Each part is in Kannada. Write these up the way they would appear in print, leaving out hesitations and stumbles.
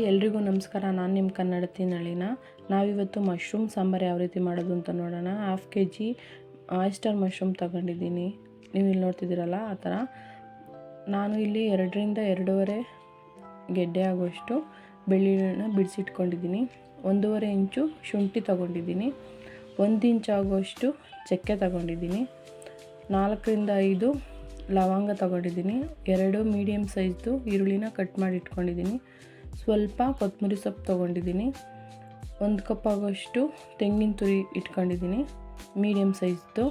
ಎಲ್ರಿಗೂ ನಮಸ್ಕಾರ. ನಾನು ನಿಮ್ಮ ಕನ್ನಡತಿ ನಳಿನ. ನಾವಿವತ್ತು ಮಶ್ರೂಮ್ ಸಾಂಬಾರು ಯಾವ ರೀತಿ ಮಾಡೋದು ಅಂತ ನೋಡೋಣ. 1/2 kg ಆಯಿಸ್ಟರ್ ಮಶ್ರೂಮ್ ತೊಗೊಂಡಿದ್ದೀನಿ. ನೀವು ಇಲ್ಲಿ ನೋಡ್ತಿದ್ದೀರಲ್ಲ ಆ ಥರ. ನಾನು ಇಲ್ಲಿ 2ರಿಂದ 2.5 ಗೆಡ್ಡೆ ಆಗುವಷ್ಟು ಬೆಳ್ಳುಳ್ಳಿನ ಬಿಡಿಸಿಟ್ಕೊಂಡಿದ್ದೀನಿ. 1.5 ಇಂಚು ಶುಂಠಿ ತೊಗೊಂಡಿದ್ದೀನಿ. 1 ಇಂಚ್ ಆಗುವಷ್ಟು ಚಕ್ಕೆ ತೊಗೊಂಡಿದ್ದೀನಿ. 4ರಿಂದ 5 ಲವಂಗ ತೊಗೊಂಡಿದ್ದೀನಿ. 2 ಮೀಡಿಯಮ್ ಸೈಜ್ದು ಈರುಳ್ಳಿನ ಕಟ್ ಮಾಡಿ ಇಟ್ಕೊಂಡಿದ್ದೀನಿ. ಸ್ವಲ್ಪ ಕೊತ್ತಂಬರಿ ಸೊಪ್ಪು ತೊಗೊಂಡಿದ್ದೀನಿ. 1 ಕಪ್ ಆಗೋಷ್ಟು ತೆಂಗಿನ ತುರಿ ಇಟ್ಕೊಂಡಿದ್ದೀನಿ ಮೀಡಿಯಮ್ ಸೈಜ್ದು.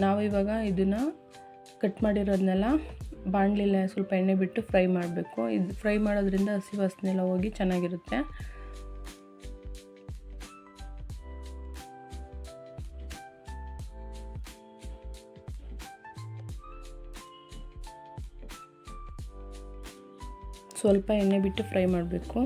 ನಾವಿವಾಗ ಇದನ್ನು ಕಟ್ ಮಾಡಿರೋದನ್ನೆಲ್ಲ ಬಾಣಲಿಲ್ಲ ಸ್ವಲ್ಪ ಎಣ್ಣೆ ಬಿಟ್ಟು ಫ್ರೈ ಮಾಡಬೇಕು. ಇದು ಫ್ರೈ ಮಾಡೋದ್ರಿಂದ ಹಸಿ ವಾಸನೆ ಎಲ್ಲ ಹೋಗಿ ಚೆನ್ನಾಗಿರುತ್ತೆ. ಸ್ವಲ್ಪ ಎಣ್ಣೆ ಬಿಟ್ಟು ಫ್ರೈ ಮಾಡಬೇಕು.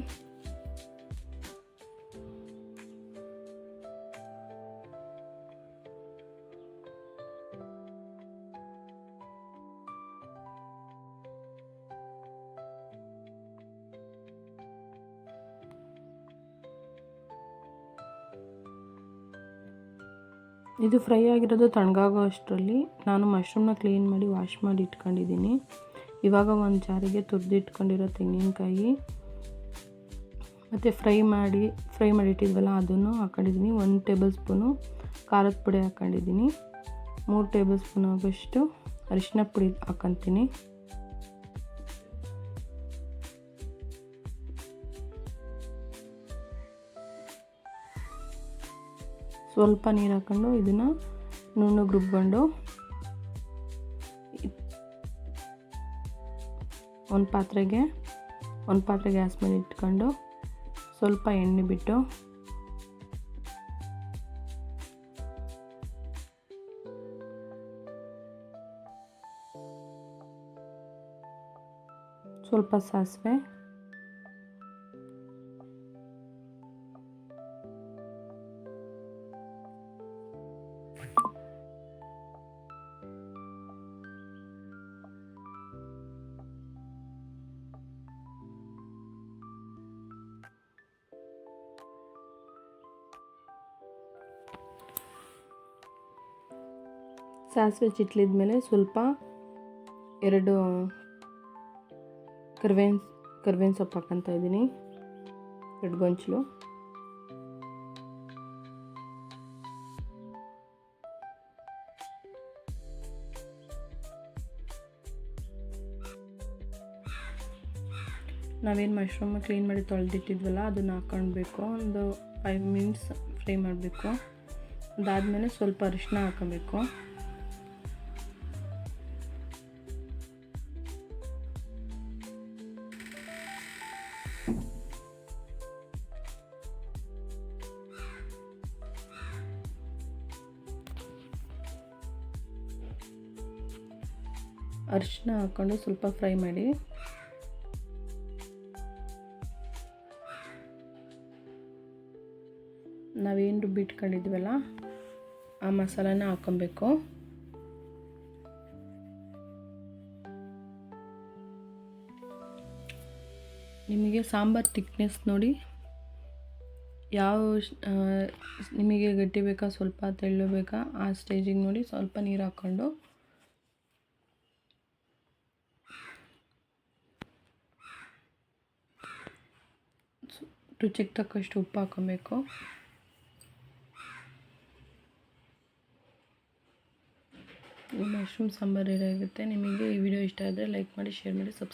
ಇದು ಫ್ರೈ ಆಗಿರೋದು ತಣ್ಣಗಾಗೋ ಅಷ್ಟರಲ್ಲಿ ನಾನು ಮಶ್ರೂಮ್ನ ಕ್ಲೀನ್ ಮಾಡಿ ವಾಶ್ ಮಾಡಿ ಇಟ್ಕೊಂಡಿದ್ದೀನಿ. ಇವಾಗ ಒಂದು ಜಾರಿಗೆ ತುರಿದಿಟ್ಕೊಂಡಿರೋ ತೆಂಗಿನಕಾಯಿ ಮತ್ತು ಫ್ರೈ ಮಾಡಿ ಇಟ್ಟಿದ್ವಲ್ಲ ಅದನ್ನು ಹಾಕೊಂಡಿದ್ದೀನಿ. 1 ಟೇಬಲ್ ಸ್ಪೂನು ಖಾರದ ಪುಡಿ ಹಾಕ್ಕೊಂಡಿದ್ದೀನಿ. 3 ಟೇಬಲ್ ಸ್ಪೂನ್ ಆಗೋಷ್ಟು ಅರಿಶಿನ ಪುಡಿ ಹಾಕ್ಕೊತೀನಿ. ಸ್ವಲ್ಪ ನೀರು ಹಾಕ್ಕೊಂಡು ಇದನ್ನು ನುಣ್ಣಗೆ ರುಬ್ಕೊಂಡು ಒಂದು ಪಾತ್ರೆ ಗ್ಯಾಸ್ ಮೇಲೆ ಇಟ್ಕೊಂಡು ಸ್ವಲ್ಪ ಎಣ್ಣೆ ಬಿಟ್ಟು ಸ್ವಲ್ಪ ಸಾಸಿವೆ, ಸಾಸಿವೆ ಚಿಟ್ಲಿದ ಮೇಲೆ ಸ್ವಲ್ಪ 2 ಕರಿಬೇವಿನ ಸೊಪ್ಪು ಹಾಕ್ಕೊತಾ ಇದ್ದೀನಿ. 2 ಗೊಂಚಲು. ನಾವೇನು ಮಶ್ರೂಮ್ ಕ್ಲೀನ್ ಮಾಡಿ ತೊಳೆದಿಟ್ಟಿದ್ವಲ್ಲ ಅದನ್ನು ಹಾಕ್ಕೊಳ್ಬೇಕು. ಒಂದು 5 ಮಿನಿಟ್ಸ್ ಫ್ರೈ ಮಾಡಬೇಕು. ಅದಾದಮೇಲೆ ಸ್ವಲ್ಪ ಅರಿಶಿನ ಹಾಕೋಬೇಕು. ಅರಿಶಿನ ಹಾಕ್ಕೊಂಡು ಸ್ವಲ್ಪ ಫ್ರೈ ಮಾಡಿ ನಾವೇನು ರುಬ್ಬಿಟ್ಕೊಂಡಿದ್ವಲ್ಲ ಆ ಮಸಾಲಾನ ಹಾಕ್ಕೊಬೇಕು. ನಿಮಗೆ ಸಾಂಬಾರು ತಿಕ್ನೆಸ್ ನೋಡಿ, ನಿಮಗೆ ಗಟ್ಟಿ ಬೇಕಾ ಸ್ವಲ್ಪ ತೆಳ್ಳು ಬೇಕಾ ಆ ಸ್ಟೇಜಿಗೆ ನೋಡಿ ಸ್ವಲ್ಪ ನೀರು ಹಾಕ್ಕೊಂಡು ರುಚಿಗೆ ತಕ್ಕಷ್ಟು ಉಪ್ಪು ಹಾಕ್ಕೊಬೇಕು. ಈ ಮಶ್ರೂಮ್ ಸಾಂಬಾರು ಇರುತ್ತೆ. ನಿಮಗೆ ಈ ವಿಡಿಯೋ ಇಷ್ಟ ಆದರೆ ಲೈಕ್ ಮಾಡಿ, ಶೇರ್ ಮಾಡಿ, ಸಬ್ಸ್ಕ್ರೈಬ್